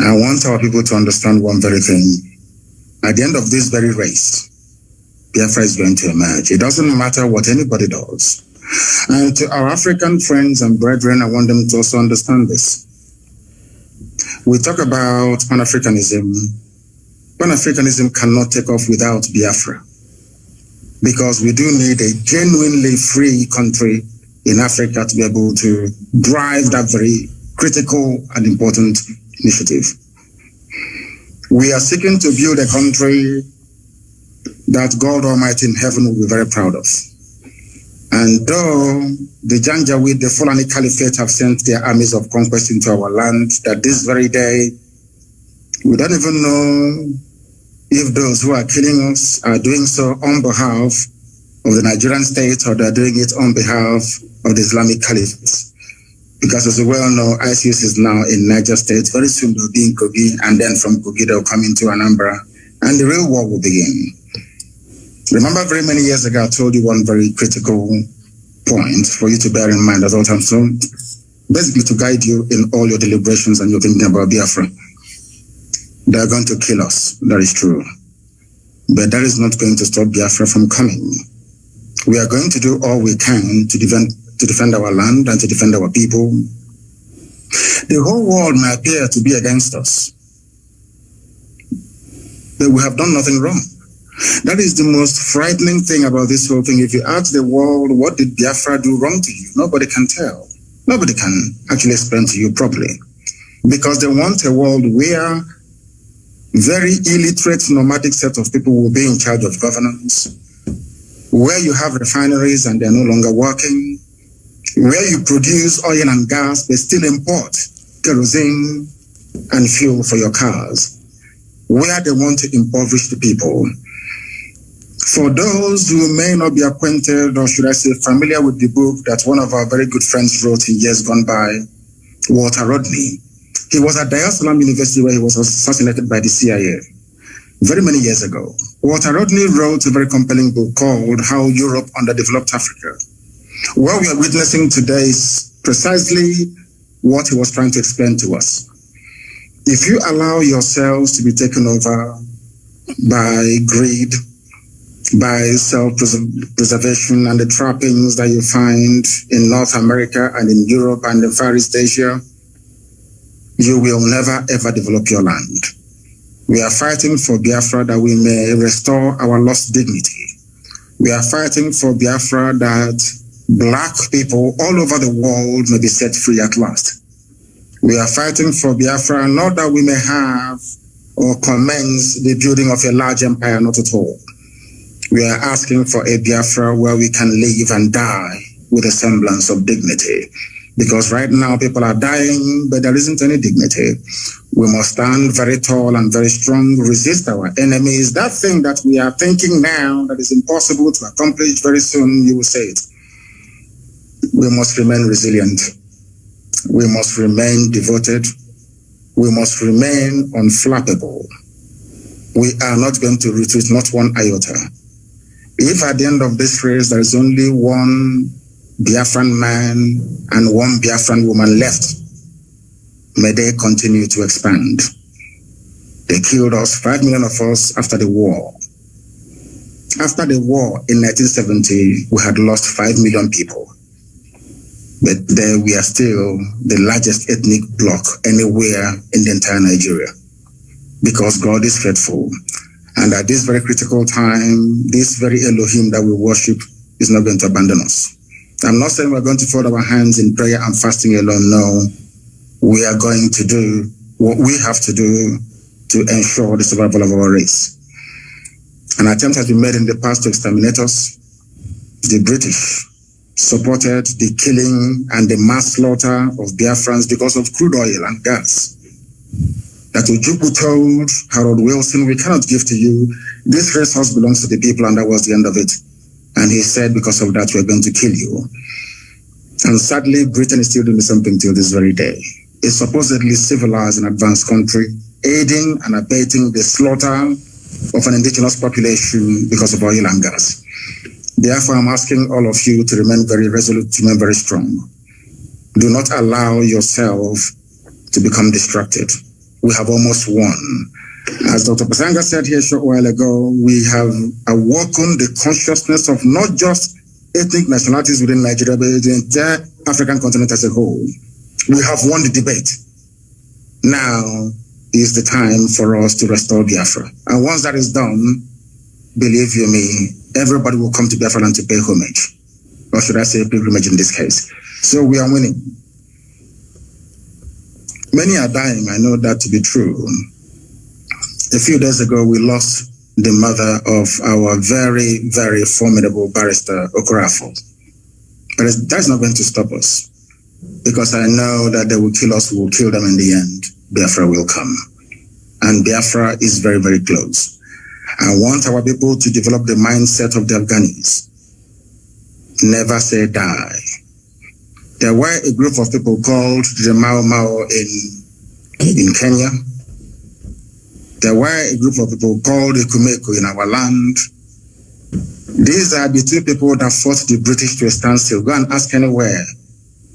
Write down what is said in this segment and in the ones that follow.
I want our people to understand one very thing. At the end of this very race, Biafra is going to emerge. It doesn't matter what anybody does. And to our African friends and brethren, I want them to also understand this. We talk about Pan-Africanism. Pan-Africanism cannot take off without Biafra, because we do need a genuinely free country in Africa to be able to drive that very critical and important initiative. We are seeking to build a country that God Almighty in heaven will be very proud of. And though the Janjaweed, the Fulani Caliphate, have sent their armies of conquest into our land, that this very day, we don't even know if those who are killing us are doing so on behalf of the Nigerian state or they're doing it on behalf of the Islamic Caliphate. Because as we well know, ISIS is now in Niger State. Very soon they'll be in Kogi, and then from Kogi they'll come into Anambra, and the real war will begin. Remember, very many years ago, I told you one very critical point for you to bear in mind at all times. So basically to guide you in all your deliberations and your thinking about Biafra. They are going to kill us. That is true. But that is not going to stop Biafra from coming. We are going to do all we can to defend our land and to defend our people. The whole world may appear to be against us, but we have done nothing wrong. That is the most frightening thing about this whole thing. If you ask the world, what did Biafra do wrong to you? Nobody can tell. Nobody can actually explain to you properly. Because they want a world where very illiterate nomadic set of people will be in charge of governance, where you have refineries and they're no longer working, where you produce oil and gas but still import kerosene and fuel for your cars, where they want to impoverish the people. For those who may not be acquainted, or should I say familiar with the book that one of our very good friends wrote in years gone by, Walter Rodney. He was at Dar es Salaam University where he was assassinated by the CIA very many years ago. Walter Rodney wrote a very compelling book called How Europe Underdeveloped Africa. What we are witnessing today is precisely what he was trying to explain to us. If you allow yourselves to be taken over by greed, by self-preservation and the trappings that you find in North America and in Europe and in Far East Asia, you will never ever develop your land. We are fighting for Biafra that we may restore our lost dignity. We are fighting for Biafra that Black people all over the world may be set free at last. We are fighting for Biafra not that we may have or commence the building of a large empire, not at all. We are asking for a Biafra where we can live and die with a semblance of dignity. Because right now people are dying, but there isn't any dignity. We must stand very tall and very strong, resist our enemies. That thing that we are thinking now that is impossible to accomplish very soon, you will say it. We must remain resilient. We must remain devoted. We must remain unflappable. We are not going to retreat, not one iota. If at the end of this race there is only one Biafran man and one Biafran woman left, may they continue to expand. They killed us, 5 million of us, after the war. After the war in 1970, we had lost 5 million people. But there we are still the largest ethnic bloc anywhere in the entire Nigeria. Because God is faithful. And at this very critical time, this very Elohim that we worship is not going to abandon us. I'm not saying we're going to fold our hands in prayer and fasting alone. No, we are going to do what we have to do to ensure the survival of our race. An attempt has been made in the past to exterminate us. The British supported the killing and the mass slaughter of Biafrans because of crude oil and gas. That Ojukwu told Harold Wilson, we cannot give to you. This resource belongs to the people, and that was the end of it. And he said, because of that, we're going to kill you. And sadly, Britain is still doing something till this very day. A supposedly civilized and advanced country, aiding and abating the slaughter of an indigenous population because of oil and gas. Therefore, I'm asking all of you to remain very resolute, to remain very strong. Do not allow yourself to become distracted. we have almost won. As Dr. Basanga said here a short while ago, we have awoken the consciousness of not just ethnic nationalities within Nigeria, but the entire African continent as a whole. We have won the debate. Now is the time for us to restore Biafra. And once that is done, believe you me, everybody will come to Biafra and to pay homage. Or should I say pilgrimage in this case. So we are winning. Many are dying, I know that to be true. A few days ago, we lost the mother of our very, very formidable barrister, Okorafo. But that's not going to stop us, because I know that they will kill us, we will kill them in the end. Biafra will come. And Biafra is very, very close. I want our people to develop the mindset of the Afghanis. Never say die. There were a group of people called the Mau Mau in Kenya. There were a group of people called the Kumeko in our land. These are the two people that fought the British to a standstill. Go and ask anywhere.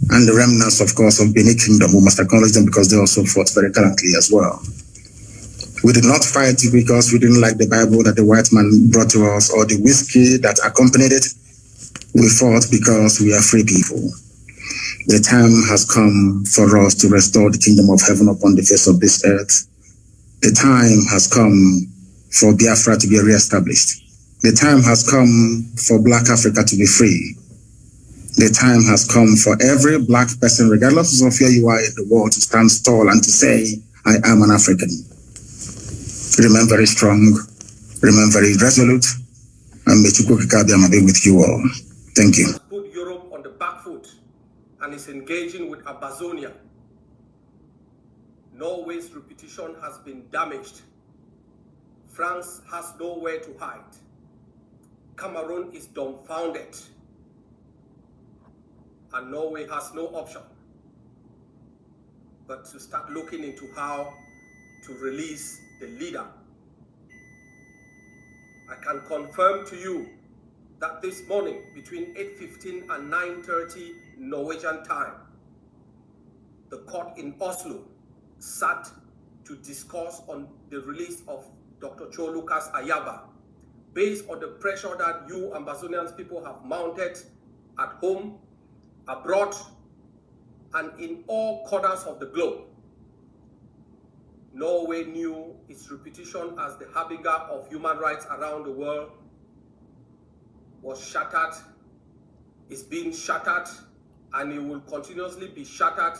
And the remnants, of course, of Benin Kingdom, we must acknowledge them because they also fought very gallantly as well. We did not fight because we didn't like the Bible that the white man brought to us or the whiskey that accompanied it. We fought because we are free people. The time has come for us to restore the kingdom of heaven upon the face of this earth. The time has come for Biafra to be reestablished. The time has come for Black Africa to be free. The time has come for every Black person, regardless of where you are in the world, to stand tall and to say, I am an African. Remain very strong, remain very resolute, and may Chukwukika be with you all. Thank you. Put Europe on the back foot and is engaging with Amazonia. Norway's reputation has been damaged. France has nowhere to hide. Cameroon is dumbfounded. And Norway has no option but to start looking into how to release the leader. I can confirm to you that this morning between 8:15 and 9:30 Norwegian time, the court in Oslo sat to discuss on the release of Dr. Cho Lucas Ayaba based on the pressure that you Amazonians people have mounted at home, abroad, and in all corners of the globe. Norway knew its reputation as the harbinger of human rights around the world was shattered, is being shattered, and it will continuously be shattered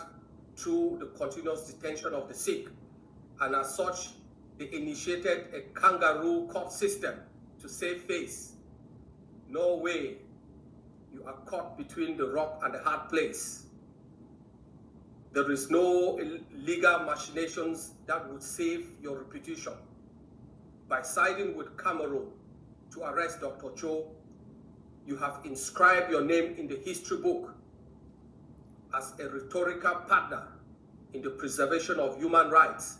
through the continuous detention of the sick. And as such, they initiated a kangaroo court system to save face. Norway, you are caught between the rock and the hard place. There is no legal machinations that would save your reputation. By siding with Cameroon to arrest Dr. Cho, you have inscribed your name in the history book as a rhetorical partner in the preservation of human rights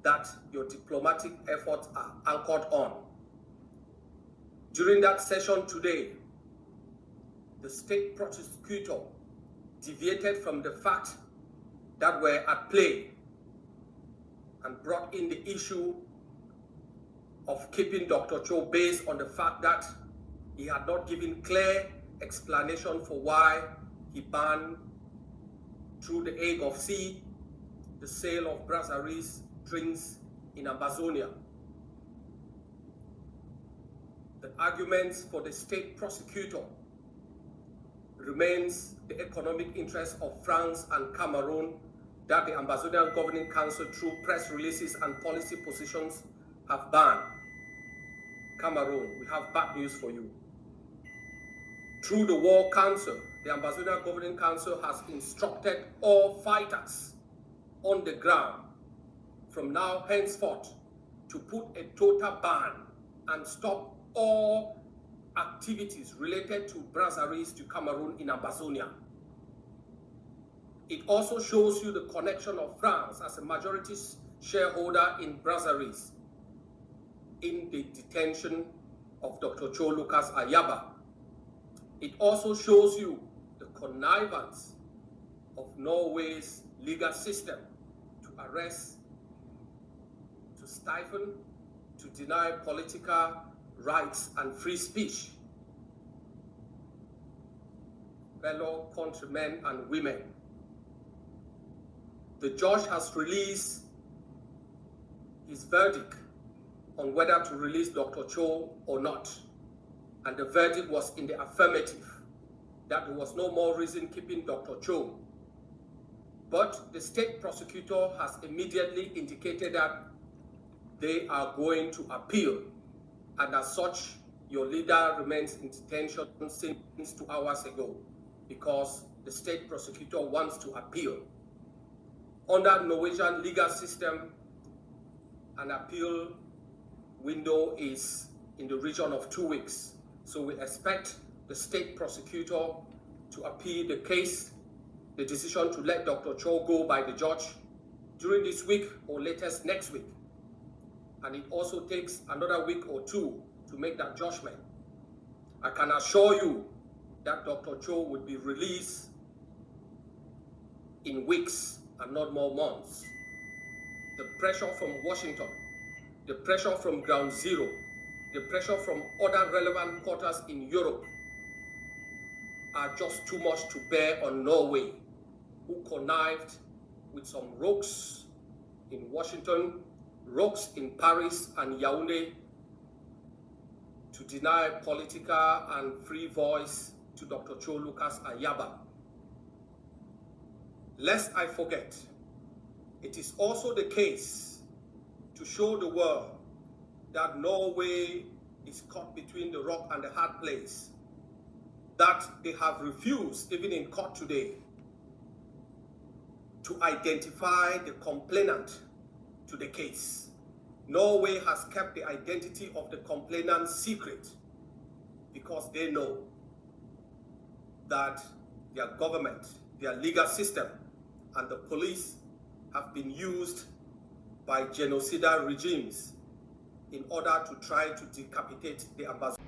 that your diplomatic efforts are anchored on. During that session today, the state prosecutor deviated from the facts that were at play and brought in the issue of keeping Dr. Cho based on the fact that he had not given clear explanation for why he banned, through the aid of sea, the sale of brasseries drinks in Amazonia. The arguments for the state prosecutor remains the economic interests of France and Cameroon that the Amazonian Governing Council, through press releases and policy positions, have banned. Cameroon, we have bad news for you. Through the War Council, the Amazonian Governing Council has instructed all fighters on the ground from now henceforth to put a total ban and stop all activities related to brasseries to Cameroon in Amazonia. It also shows you the connection of France as a majority shareholder in brasseries in the detention of Dr. Cho Lucas Ayaba. It also shows you the connivance of Norway's legal system to arrest to stifle, to deny political rights and free speech. Fellow countrymen and women, the judge has released his verdict on whether to release Dr. Cho or not. And the verdict was in the affirmative, that there was no more reason keeping Dr. Cho. But the state prosecutor has immediately indicated that they are going to appeal. And as such, your leader remains in detention since 2 hours ago because the state prosecutor wants to appeal. Under Norwegian legal system, an appeal window is in the region of 2 weeks. So we expect the state prosecutor to appeal the case, the decision to let Dr. Cho go by the judge during this week or latest next week. And it also takes another week or two to make that judgment. I can assure you that Dr. Cho would be released in weeks and not more months. The pressure from Washington, the pressure from Ground Zero, the pressure from other relevant quarters in Europe are just too much to bear on Norway, who connived with some rogues in Washington, rogues in Paris and Yaoundé to deny political and free voice to Dr. Cho Lucas Ayaba. Lest I forget, it is also the case to show the world that Norway is caught between the rock and the hard place, that they have refused, even in court today, to identify the complainant to the case. Norway has kept the identity of the complainant secret because they know that their government, their legal system, and the police have been used by genocidal regimes in order to try to decapitate the ambassador.